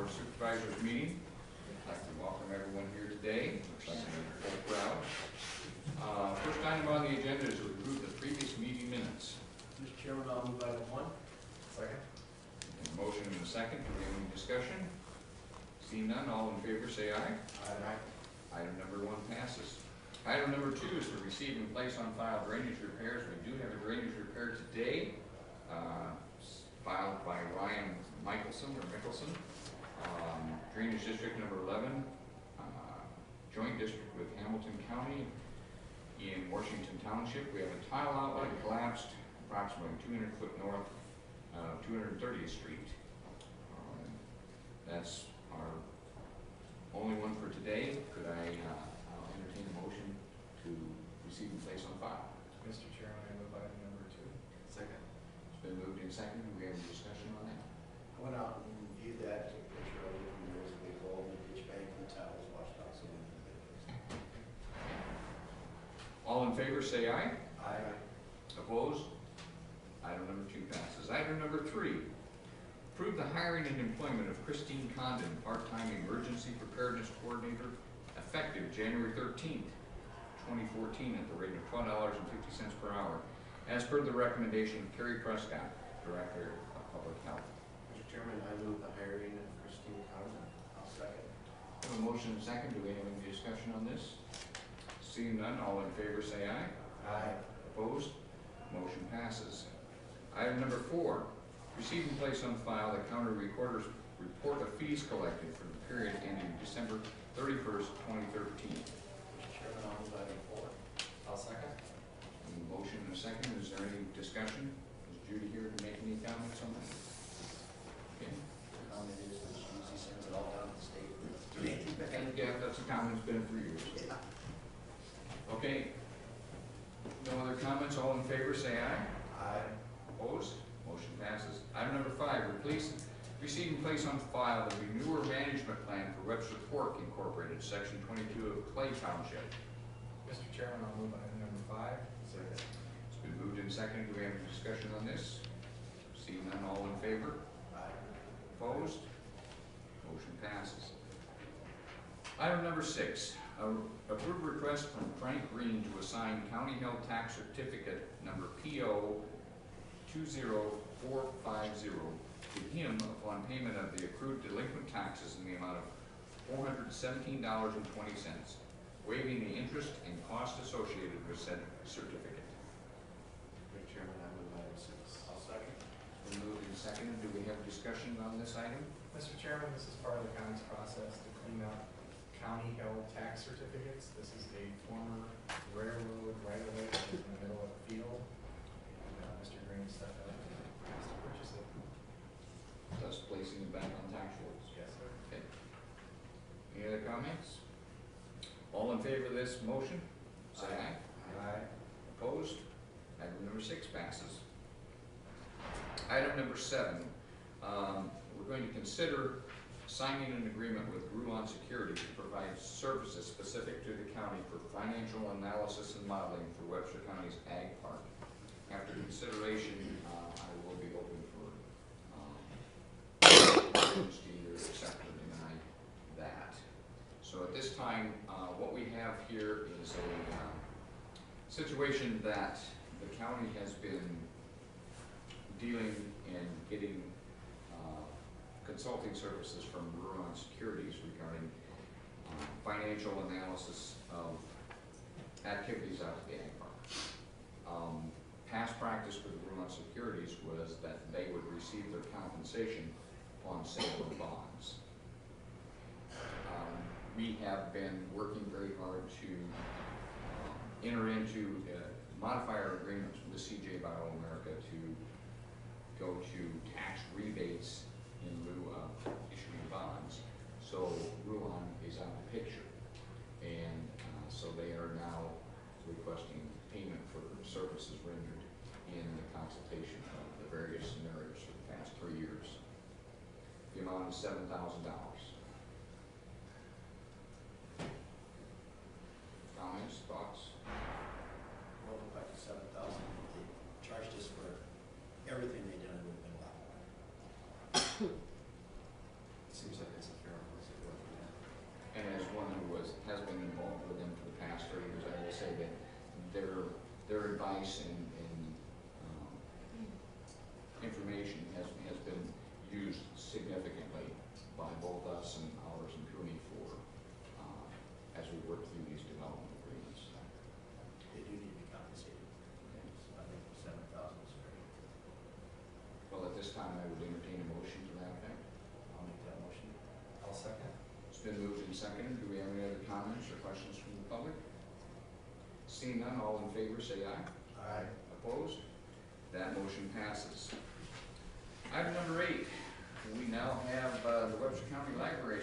Board of Supervisors meeting. I'd like to welcome everyone here today. Looks like a full crowd. First item on the agenda is to approve the previous meeting minutes. Mr. Chairman, I'll move item 1. Second. A motion and a second. Do we have any discussion? Seeing none, all in favor say aye. Aye. Item number 1 passes. Item number 2 is to receive and place on file drainage repairs. We do have a drainage repair today, filed by Ryan Michelson. Drainage District number 11, joint district with Hamilton County in Washington Township. We have a tile outlet collapsed approximately 200 foot north of 230th Street. That's our only one for today. Could I'll entertain a motion to receive and place on file. Mr. Chairman, I move item number 2. Second. It's been moved and seconded. Do we have any discussion on that? I went out and viewed that, took a picture of it, and there was a big hole in the ditch bank and the tile was washed out, so we didn't think it was. All in favor say aye. Aye. Opposed? Item number 2 passes. Item number 3, approve the hiring and employment of Christine Condon, part-time emergency preparedness coordinator, effective January 13th, 2014 at the rate of $12.50 per hour, as per the recommendation of Terry Prescott, Director of Public Health. Mr. Chairman, I move the hiring of Christine Condon. I'll second. We have a motion and a second. Do we have any discussion on this? Seeing none, all in favor say aye. Aye. Opposed? Motion passes. Item number 4, receive and place on file the county recorder's report of fees collected for the period ending December 31st, 2013. Mr. Chairman, I'll move item 4. I'll second. A motion and a second. Is there any discussion? Is Judy here to make any comments on that? Okay. The comment is that she usually sends it all down to the state. Yeah, that's a comment that's been for years. Yeah. Okay. No other comments? All in favor say aye. Aye. Opposed? Motion passes. Item number 5, receive and place on file the Renewer Management Plan for Webster Fork Incorporated, Section 22 of Clay Township. Mr. Chairman, I'll move item number 5. Second. It's been moved and seconded. Do we have any discussion on this? Seeing none, all in favor? Aye. Opposed? Motion passes. Item number 6, approve request from Frank Green to assign county held tax certificate number PO 20450 to him upon payment of the accrued delinquent taxes in the amount of $417.20, waiving the interest and cost associated with said certificate. Mr. Chairman, I move item 6. I'll second. Been moved and seconded. Do we have discussion on this item? Mr. Chairman, this is part of the county's process to clean up county-held tax certificates. This is a former railroad right-of-way that is in the middle of the field. And Mr. Green stepped up and asked to purchase it. Thus placing it back on tax rolls. Yes, sir. Okay. Any other comments? All in favor of this motion, say aye. Aye. Opposed? Item number 6 passes. Item number 7, we're going to consider signing an agreement with Gruon Security to provide services specific to the county for financial analysis and modeling for Webster County's Ag Park. After consideration, I will be open for questions to either accept or deny that. So at this time, what we have here is a situation that the county has been dealing and getting consulting services from Gruon Securities regarding financial analysis of activities out at the Ag Park. Past practice with Gruon Securities was that they would receive their compensation upon sale of bonds. We have been working very hard to enter into modify our agreements with the CJ Bio-America to go to tax rebates in lieu of issuing bonds. So Gruon is out of the picture, and so they are now requesting payment for services rendered in the consultation of the various scenarios for the past 3 years. The amount is $7,000. Comments, thoughts? Well, back to 7,000. They charged us for everything they done. It would have been a lot more. Seems like used significantly by both us and ours and Cooney for, as we work through these development agreements. They do need to be compensated. So I think 7,000 is fair. Well, at this time, I would entertain a motion to that effect. I'll make that motion. I'll second. It's been moved and seconded. Do we have any other comments or questions from the public? Seeing none, all in favor say aye. Aye. Opposed? That motion passes. Item number 8, we now have the Webster County Library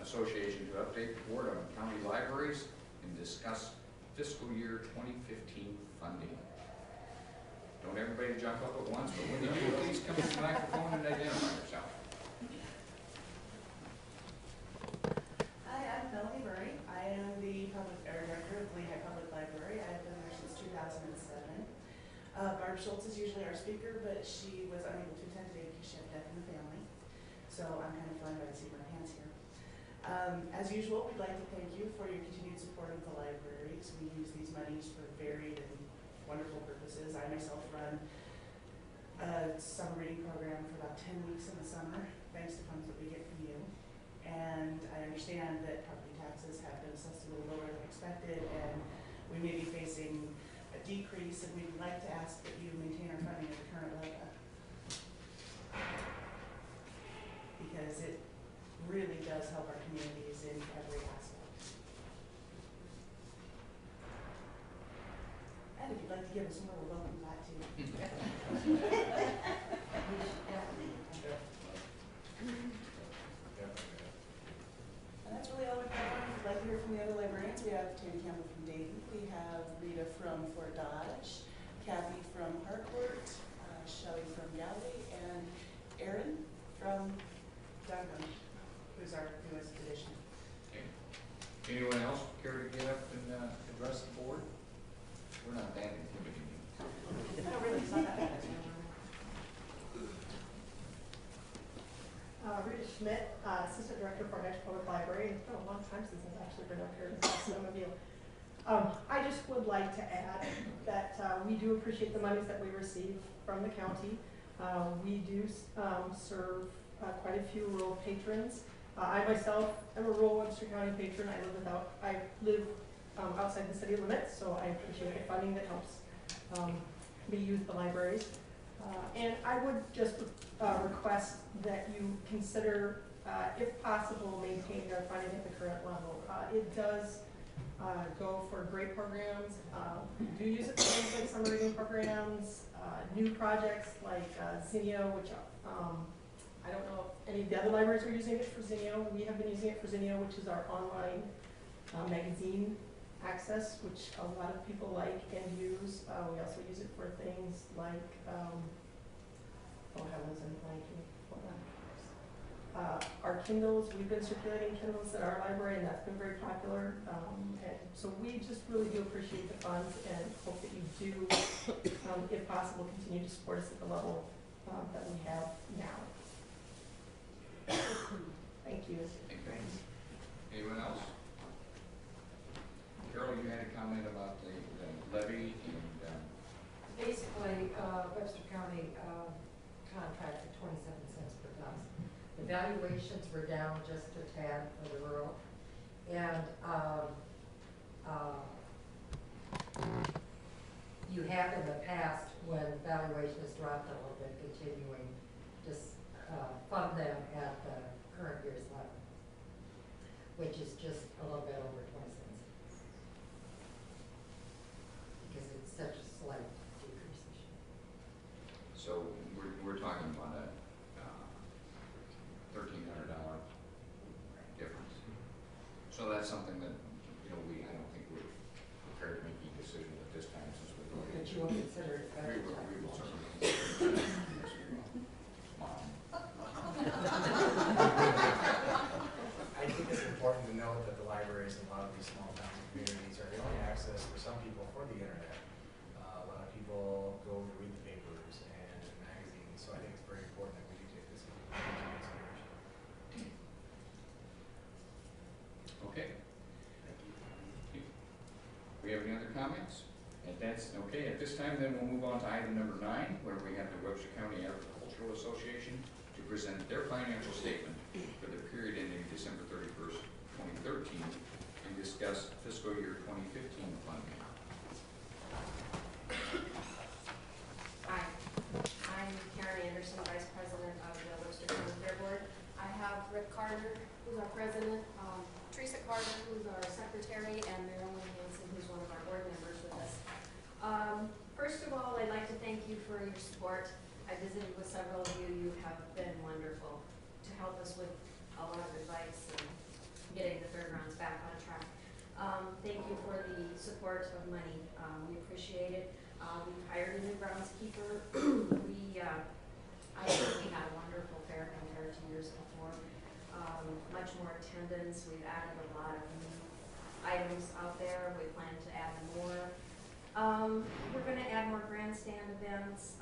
Association to update the board on county libraries and discuss fiscal year 2015 funding. Don't everybody jump up at once, but when you do, please come to the microphone and identify yourself. Hi, I'm Melanie Murray. I am the director of the Lehigh Public Library. I've been there since 2007. Barb Schultz is usually our speaker, but she was unable to attend today because she had death in the family. So I'm kind of flying by the seat of my pants here. As usual, we'd like to thank you for your continued support of the libraries. We use these monies for varied and wonderful purposes. I myself run a summer reading program for about 10 weeks in the summer, thanks to funds that we get from you. And I understand that property taxes have been assessed a little lower than expected, and we may be facing a decrease, and we'd like to ask that you maintain our funding at the current level, because it really does help our communities in every aspect. And if you'd like to give us more, we're welcome to that too. And that's really all we've got. We'd like to hear from the other librarians. We have Tammy Campbell from Dayton. We have Rita from Fort Dodge, Kathy from Harcourt, Shelley from Galway, and Erin from Duncan, who's our newest addition. Okay. Anyone else care to get up and address the board? We're not that intimidating. No, really, it's not that bad. Rita Schmidt, Assistant Director for National Public Library. It's been a long time since I've actually been up here to talk to some of you. I just would like to add that we do appreciate the monies that we receive from the county. We do serve quite a few rural patrons. I myself am a rural Webster County patron. I live outside the city limits, so I appreciate the funding that helps me use the libraries. And I would just request that you consider, if possible, maintaining our funding at the current level. It does go for great programs. We do use it for things like summer reading programs, new projects like Zinio, which I don't know if any of the other libraries are using it for Zinio. We have been using it for Zinio, which is our online magazine access, which a lot of people like and use. We also use it for things like, oh heavens, I'm blanking. Hold on. Our Kindles, we've been circulating Kindles at our library, and that's been very popular. And so we just really do appreciate the funds and hope that you do, if possible, continue to support us at the level that we have now. Thank you. Thanks. Anyone else? Carol, you had a comment about the levy and Basically, Webster County contracted 27 cents per thousand. The valuations were down just a tad for the rural. And you have in the past, when valuation has dropped a little bit, continuing to fund them at the current year's level, which is just a little bit over 20 cents. Because it's such a slight decrease this year. so we're talking about a $1,300 difference. So that's something that, I don't think we're prepared to make a decision at this time since we're going But you will consider it better. we will certainly consider it. Yes, we will. Mom. I think it's important to note that the libraries in a lot of these small towns and communities are the only access for some people for the internet. A lot of people go to read the papers and magazines, so I think it's very important that we do take this into consideration. Okay. We have any other comments? And that's okay. At this time, then we'll move on to item number 9, where we have the Webster County Agricultural Association to present their financial statement for the period ending December 31st, 2013, and discuss fiscal year 2015 funding. Hi, I'm Karen Anderson, Vice President of the Webster County Fair Board. I have Rick Carter, who's our president, Teresa Carter, who's our secretary, and Marilyn Hanson, who's one of our board members with us. First of all, I'd like to thank you for your support. I visited with several of you. You have been wonderful to help us with a lot of advice and getting the fairgrounds back on track. Thank you for the support of money. We appreciate it. We hired a new groundskeeper. I think we had a wonderful fair compared to years before. Much more attendance. We've added a lot of new items out there. We plan to add more. We're going to add more grandstand events.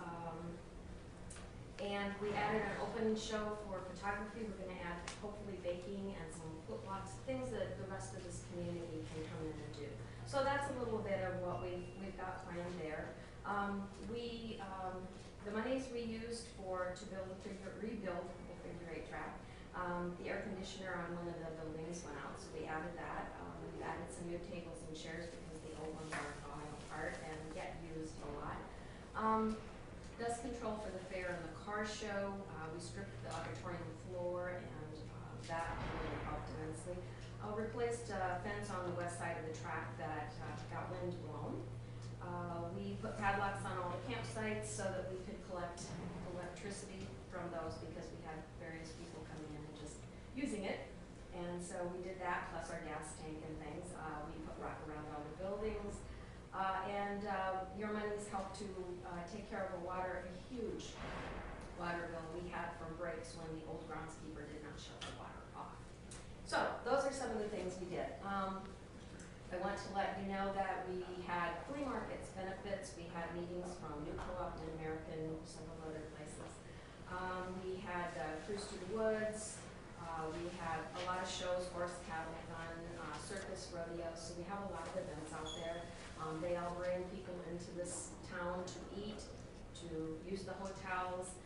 And we added an open show for photography. We're going to add hopefully baking and some footlots, things that the rest of this community can come in and do. So that's a little bit of what we've got planned there. The monies we used to rebuild the figure eight track, the air conditioner on one of the buildings went out, so we added that. We've added some new tables and chairs because the old ones are falling apart and get used a lot. Dust control for the fair and the car show. We stripped the auditorium floor, and that really helped immensely. Replaced a fence on the west side of the track that got wind blown. We put padlocks on all the campsites so that we could collect electricity from those because we had various people coming in and just using it. And so we did that, plus our gas tank and things. We put rock around all the buildings. Your monies helped to take care of a huge water bill we had from breaks when the old groundskeeper did not shut the water off. So those are some of the things we did. I want to let you know that we had flea markets, benefits, we had meetings from New Co-op, Mid-American, several other places. We had Cruise to the Woods, we had a lot of shows, horse, cattle, fun, circus, rodeos, so we have a lot of events out there. They all bring people into this town to eat, to use the hotels.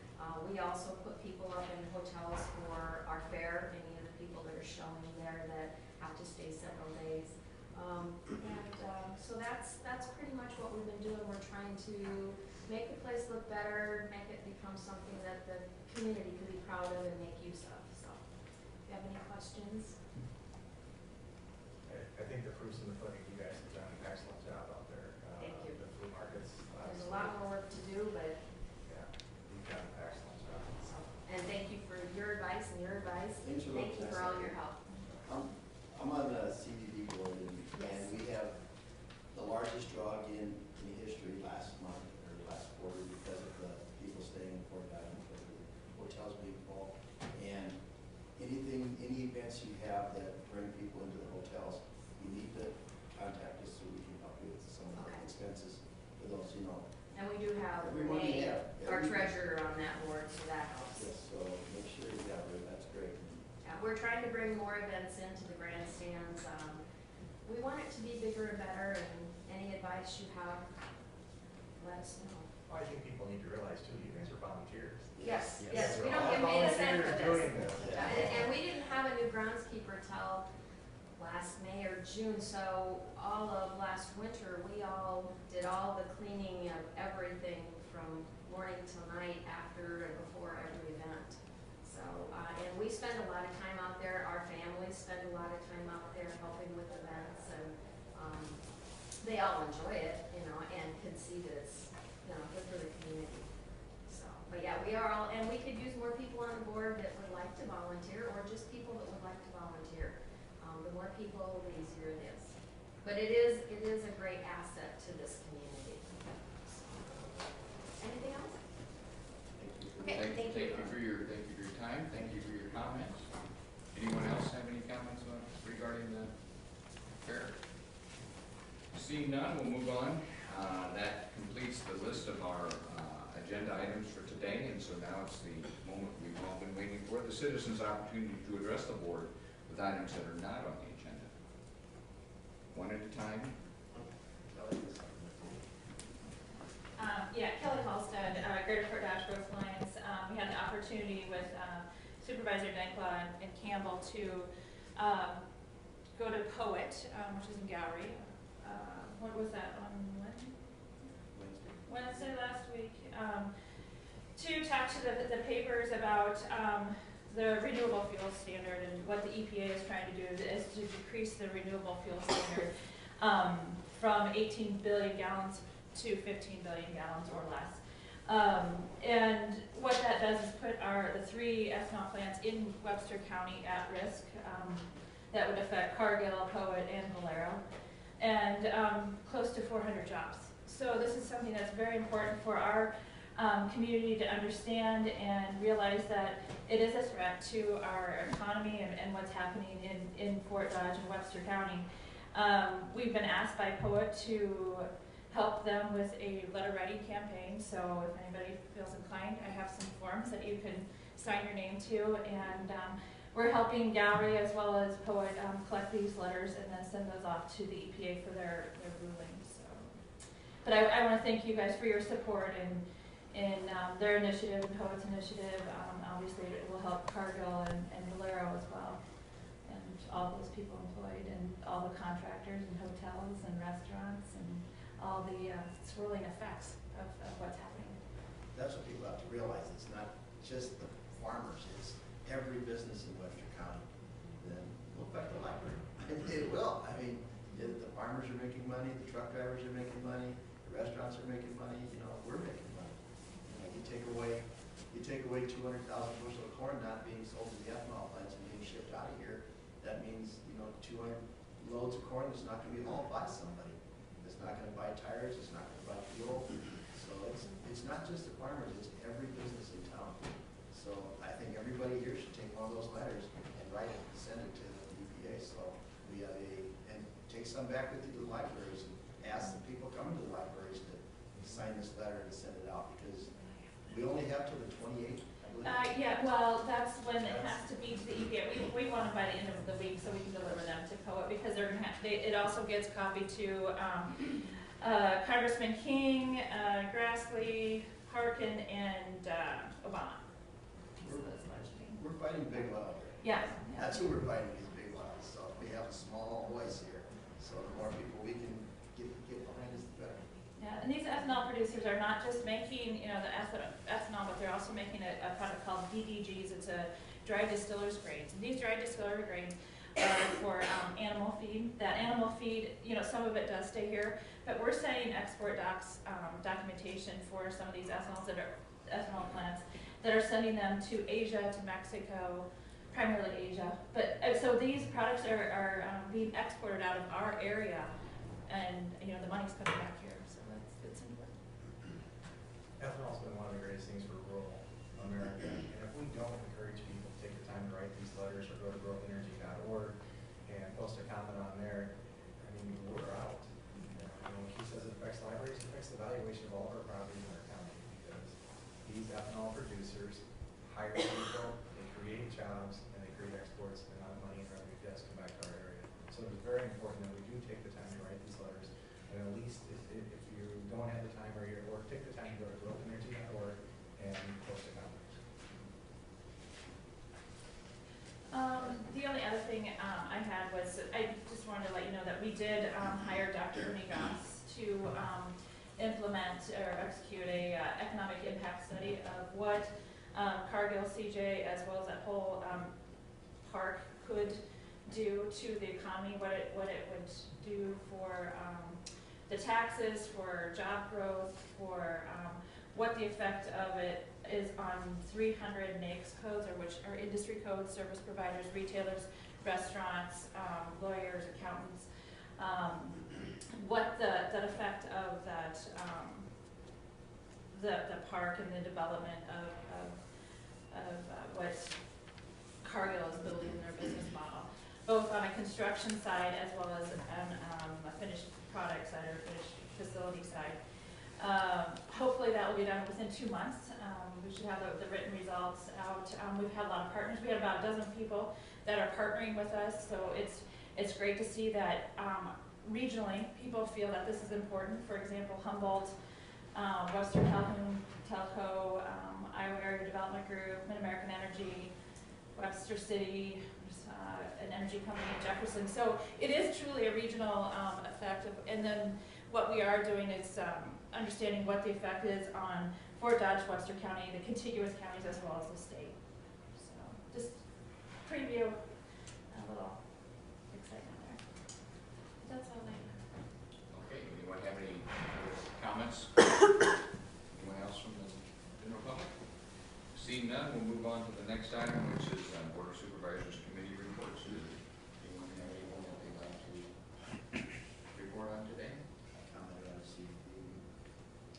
We also put people up in hotels for our fair, any of the people that are showing there that have to stay several days. So that's pretty much what we've been doing. We're trying to make the place look better, make it become something that the community can be proud of and make use of. So, if you have any questions? I think the proof's in the pudding. You guys have done an excellent job out there. Thank you. The flea markets. There's a lot more work to do, but Yeah, you've done an excellent job. so, and thank you for your advice and your advice. Thanks for Thank you for all your help. I'm on the CDD board, and we have the largest draw again in the history last month, or last quarter, because of the people staying in Fort Dodge, because of the hotels being full. And any events you have that bring people into the hotels, you need to contact us so we can help you with some of the Okay. expenses for those, And we do have Everyone we Renee, have. our Every- treasurer, on that board, so that helps. Yes, so make sure you have her, that's great. We're trying to bring more events into the grandstands. We want it to be bigger and better, and any advice you have, let us know. Well, I think people need to realize too, you guys are volunteers. Yes, Yes. yes, we We're don't all get paid a cent for volunteers doing this. this. And we didn't have a new groundskeeper till last May or June, so all of last winter, we all did all the cleaning of everything from morning till night, after and before every event. So, and we spend a lot of time out there, our families spend a lot of time out there helping with events, and they all enjoy it, and can see that it's, good for the community. So, but yeah, we are all, and we could use more people on the board that would like to volunteer, or just people that would like to volunteer. The more people, the easier it is. But it is a great asset to this community. So, anything else? Okay, thank you. Thank you for your time. Thank you for your comments. Anyone else have any comments regarding the fair? Seeing none, we'll move on. That completes the list of our agenda items for today, and so now it's the moment we've all been waiting for, the citizens' opportunity to address the board with items that are not on the agenda. One at a time. Kelly Halstead, Greater Fort Dodge Growth Alliance. We had the opportunity with Supervisor Denkla and Campbell to go to Poet, which is in Gowrie. What was that, on Wednesday last week? To talk to the papers about the renewable fuel standard, and what the EPA is trying to do is to decrease the renewable fuel standard from 18 billion gallons to 15 billion gallons or less. And what that does is put the 3 ethanol plants in Webster County at risk. That would affect Cargill, Poet, and Valero, and close to 400 jobs. So this is something that's very important for our community to understand and realize that it is a threat to our economy and what's happening in Fort Dodge and Webster County. We've been asked by Poet to help them with a letter writing campaign, so if anybody feels inclined, I have some forms that you can sign your name to, and we're helping Gowrie as well as Poet collect these letters and then send those off to the EPA for their ruling. So, but I want to thank you guys for your support in their initiative and Poet's initiative. Obviously, it will help Cargill and Valero as well, and all those people employed, and all the contractors and hotels and restaurants, and all the swirling effects of what's happening. That's what people have to realize. It's not just the farmers, it's every business in Webster County. Then look back to the library. It will. I mean, the farmers are making money, the truck drivers are making money, the restaurants are making money, we're making money. You take away 200,000 bushels of corn not being sold to the ethanol plants and being shipped out of here, that means, 200 loads of corn that's not gonna be hauled by somebody. It's not going to buy tires, it's not going to buy fuel. So it's not just the farmers, it's every business in town. So I think everybody here should take one of those letters and write it and send it to the EPA. So we have and take some back with you to the libraries and ask the people coming to the libraries to sign this letter and send it out, because we only have till the 28th, I believe. Yeah, well, that's when it has to be to the EPA. We want them by the end of the week so we can deliver them to Poet, because they're gonna it also gets copied to Congressman King, Grassley, Harkin, and Obama. We're fighting big oil here. Yeah. That's who we're fighting, is big oil. So we have a small voice here. So the more people we can get behind us, the better. Yeah, and these ethanol producers are not just making, the ethanol, but they're also making a product called DDGs. It's a dry distillers grains. And these dry distiller grains are for animal feed. That animal feed, some of it does stay here, but we're sending export documentation for some of these ethanol plants that are sending them to Asia, to Mexico, primarily Asia. But so these products are being exported out of our area, and the money's coming back here. So it's important. Ethanol's been one of the greatest things for rural America, and if we don't encourage people to take the time to write these letters or go to growthenergy.org and post a comment on there, we're out. When he says it affects libraries, it affects the valuation of all of our properties in our county, because these ethanol producers hire people, they create jobs, and they create exports, and not money and revenue does come back to our area. So it's very important that we do take the time to write these letters, and at least if you don't have the time or take the time to go to growthenergy.org and post a comment. The only other thing I had was, I just wanted to let you know that we did hire Dr. Ernie Goss to implement or execute a economic impact study of what Cargill, CJ, as well as that whole park could do to the economy, what it would do for the taxes, for job growth, for what the effect of it is on 300 NAICS codes, or which are industry codes, service providers, retailers, restaurants, lawyers, accountants, what the effect of that, the park and the development of what Cargill is building in their business model, both on a construction side as well as on a finished product side or finished facility side. Hopefully that will be done within 2 months. We should have the written results out. We've had a lot of partners. We have about a dozen people that are partnering with us, so it's great to see that regionally people feel that this is important. For example, Humboldt, Western Calhoun, Telco, Iowa Area Development Group, Mid-American Energy, Webster City, an energy company in Jefferson. So it is truly a regional effect. And then what we are doing is understanding what the effect is on Fort Dodge, Webster County, the contiguous counties, as well as the state. So just preview a little excitement there. That's all I have. Okay, anyone have any other comments? Anyone else from the general public? Seeing none, we'll move on to the next item, which is Board of Supervisors Committee reports. Does anyone have anyone that they'd like to report on today?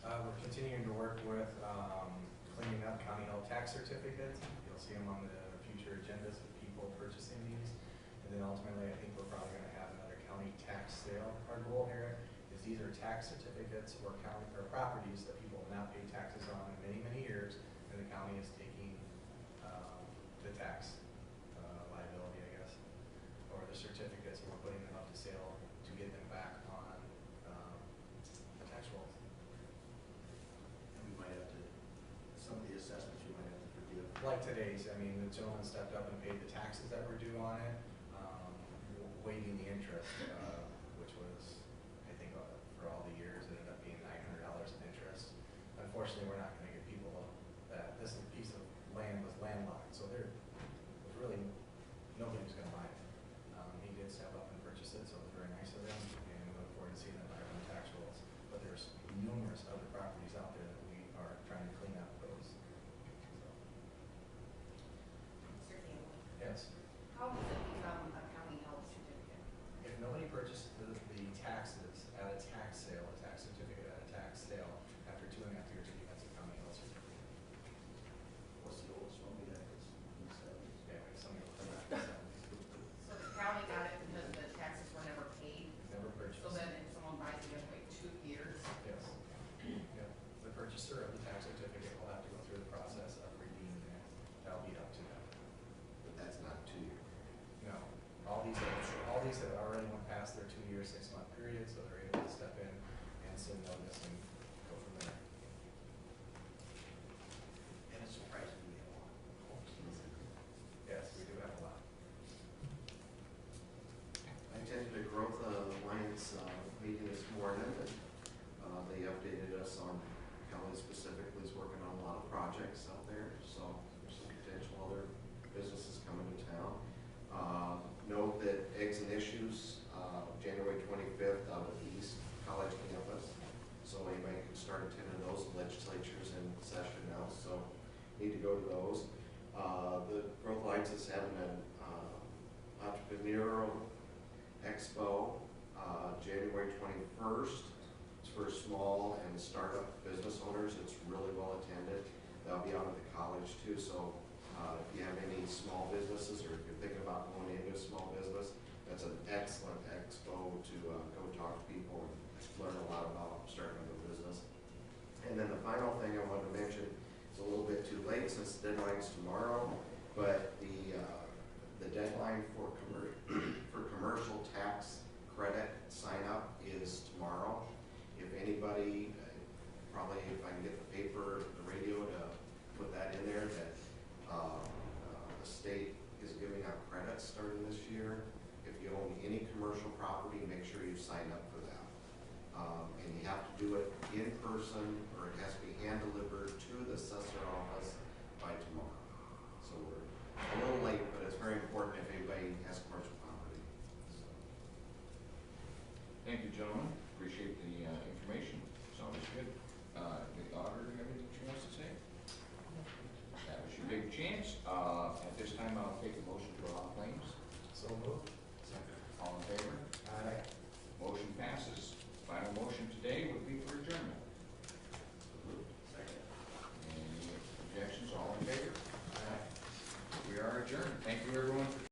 We're continuing to work with cleaning up county held tax certificates. You'll see them on the future agendas with people purchasing these. And then ultimately, I think we're probably going to have another county tax sale. Our goal here is these are tax certificates or county or properties that people have not paid taxes on in many, many years, and the county is taking the tax liability, I guess, or the certificates, and we're putting them up to sale to get them back on tax rolls. And we might have to, some of the assessments you might have to forgive. Like today's, I mean, the gentleman stepped up and paid the taxes that were due on it, waiving the interest, which was, I think, for all the years, it ended up being $900 in interest. Unfortunately, we're not going to get people that this piece of land was landlocked, so there was really nobody was going to buy it. He did step up and purchase it, so it was very nice of him, and we look forward to seeing that back on the tax rolls. But there's numerous other properties out there that we are trying to clean up those. So, Mr. Campbell, yes. how does it become a county held certificate? If nobody purchased the taxes at a tax sale, a tax certificate at a tax sale, after 2.5 years, it becomes a county held certificate. What's the oldest one we had? It's in the 70s. Yeah, we have something to come back. So the county got it because the taxes were never paid, Never purchased. so then if someone buys it, you have to wait 2 years. Yes. Yeah. The purchaser of the tax certificate will have to go through the process of redeeming it. That'll be up to them. But that's not 2 years. No, all these have already went past their 2-year, 6-month period, so they're able to step in and send notice and go from there. And it's surprising we have one. Yes, we do have a lot. I attended a Growth Alliance meeting this morning, and they updated us on county specifically is working on a lot of projects out there, so there's some potential other businesses coming to town. Note that Eggs and Issues, January 25th out of the East College campus, so anybody can start attending those. The legislature's in session now, so need to go to those. The Growth Alliance is having an entrepreneurial expo, January 21st. It's for small and startup business owners. It's really well attended. That'll be out at the college too, so if you have any small businesses or if you're thinking about going into a small business, that's an excellent expo to go talk to people and learn a lot about starting a business. And then the final thing I wanted to mention, it's a little bit too late since the deadline's tomorrow, but the deadline for commercial tax credit sign up is tomorrow. If anybody, probably if I can get the paper, the radio to put that in there, that the state is giving out credits starting this year. If you own any commercial property, make sure you sign up for that. And you have to do it in person, or it has to be hand delivered to the assessor office by tomorrow. So we're a little late, but it's very important if anybody has commercial property. So. Thank you, gentlemen.